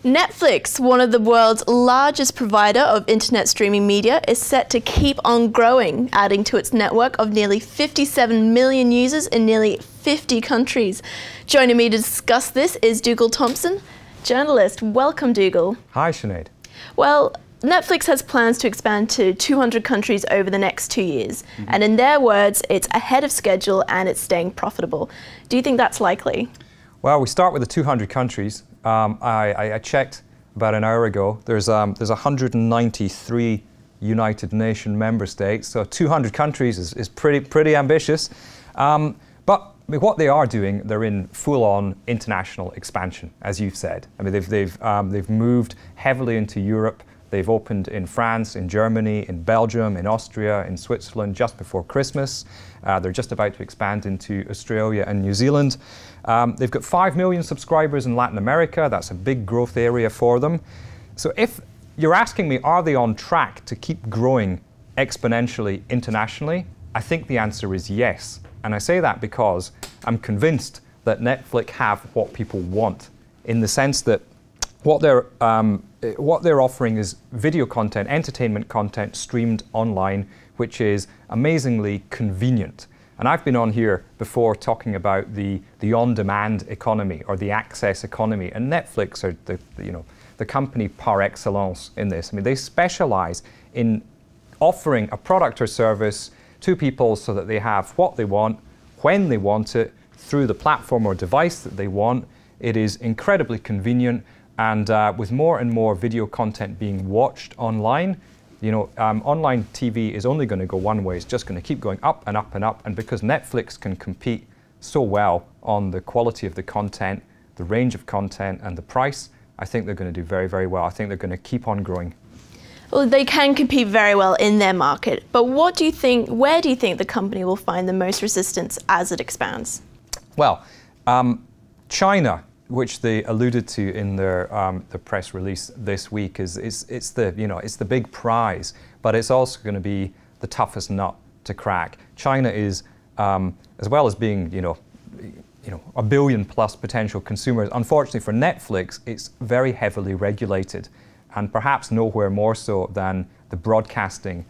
Netflix, one of the world's largest provider of internet streaming media, is set to keep on growing, adding to its network of nearly 57 million users in nearly 50 countries. Joining me to discuss this is Dougal Thomson, journalist. Welcome, Dougal. Hi, Sinead. Well, Netflix has plans to expand to 200 countries over the next 2 years. And in their words, it's ahead of schedule and it's staying profitable. Do you think that's likely? Well, we start with the 200 countries. I checked about an hour ago. There's 193 United Nations member states, so 200 countries is pretty ambitious. But what they are doing, they're in full-on international expansion, as you've said. I mean, they've moved heavily into Europe. They've opened in France, in Germany, in Belgium, in Austria, in Switzerland just before Christmas. They're just about to expand into Australia and New Zealand. They've got 5 million subscribers in Latin America. That's a big growth area for them. So if you're asking me, are they on track to keep growing exponentially internationally? I think the answer is yes. And I say that because I'm convinced that Netflix have what people want, in the sense that what they're offering is video content, entertainment content streamed online, which is amazingly convenient. And I've been on here before talking about the on-demand economy or the access economy, and Netflix are the company par excellence in this. I mean, they specialize in offering a product or service to people so that they have what they want, when they want it, through the platform or device that they want. It is incredibly convenient. And with more and more video content being watched online, online TV is only going to go one way. It's just going to keep going up and up and up. And because Netflix can compete so well on the quality of the content, the range of content, and the price, I think they're going to do very, very well. I think they're going to keep on growing. Well, they can compete very well in their market. But where do you think the company will find the most resistance as it expands? Well, China, which they alluded to in their the press release this week, it's the big prize, but it's also going to be the toughest nut to crack. China is, as well as being a billion plus potential consumers, unfortunately for Netflix, it's very heavily regulated, and perhaps nowhere more so than the broadcasting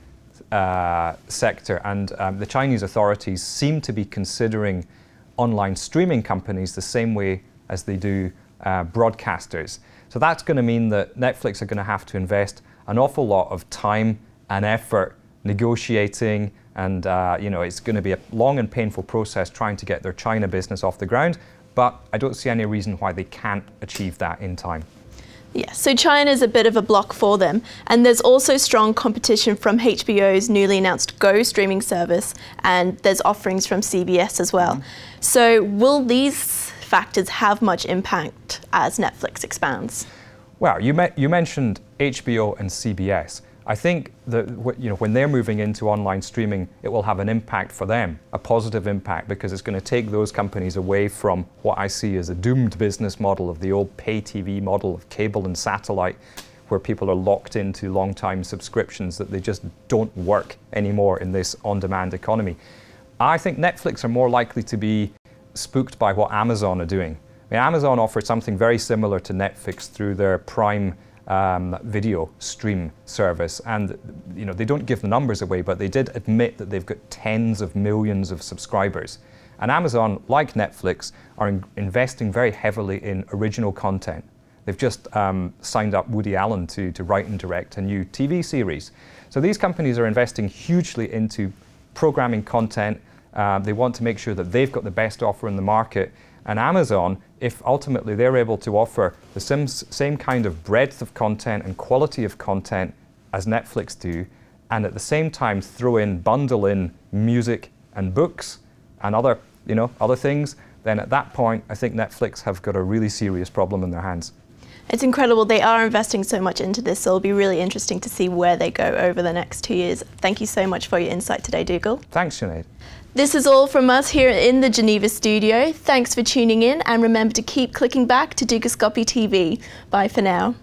sector. And the Chinese authorities seem to be considering online streaming companies the same way as they do broadcasters. So that's going to mean that Netflix are going to have to invest an awful lot of time and effort negotiating, and it's going to be a long and painful process trying to get their China business off the ground, but I don't see any reason why they can't achieve that in time. Yeah, so China is a bit of a block for them, and there's also strong competition from HBO's newly announced Go streaming service, and there's offerings from CBS as well. So will these factors have much impact as Netflix expands? Well, you mentioned HBO and CBS. I think that when they're moving into online streaming, it will have an impact for them, a positive impact, because it's going to take those companies away from what I see as a doomed business model of the old pay TV model of cable and satellite, where people are locked into long-time subscriptions that they just don't work anymore in this on-demand economy. I think Netflix are more likely to be spooked by what Amazon are doing. I mean, Amazon offered something very similar to Netflix through their Prime video stream service, and they don't give the numbers away, but they did admit that they've got tens of millions of subscribers. And Amazon, like Netflix, are investing very heavily in original content. They've just signed up Woody Allen to write and direct a new TV series. So these companies are investing hugely into programming content. They want to make sure that they've got the best offer in the market. And Amazon, if ultimately they're able to offer the same kind of breadth of content and quality of content as Netflix do, and at the same time bundle in music and books and other things, then at that point, I think Netflix have got a really serious problem in their hands. It's incredible. They are investing so much into this, so it'll be really interesting to see where they go over the next 2 years. Thank you so much for your insight today, Dougal. Thanks, Sinead. This is all from us here in the Geneva studio. Thanks for tuning in, and remember to keep clicking back to Dougalscopy TV. Bye for now.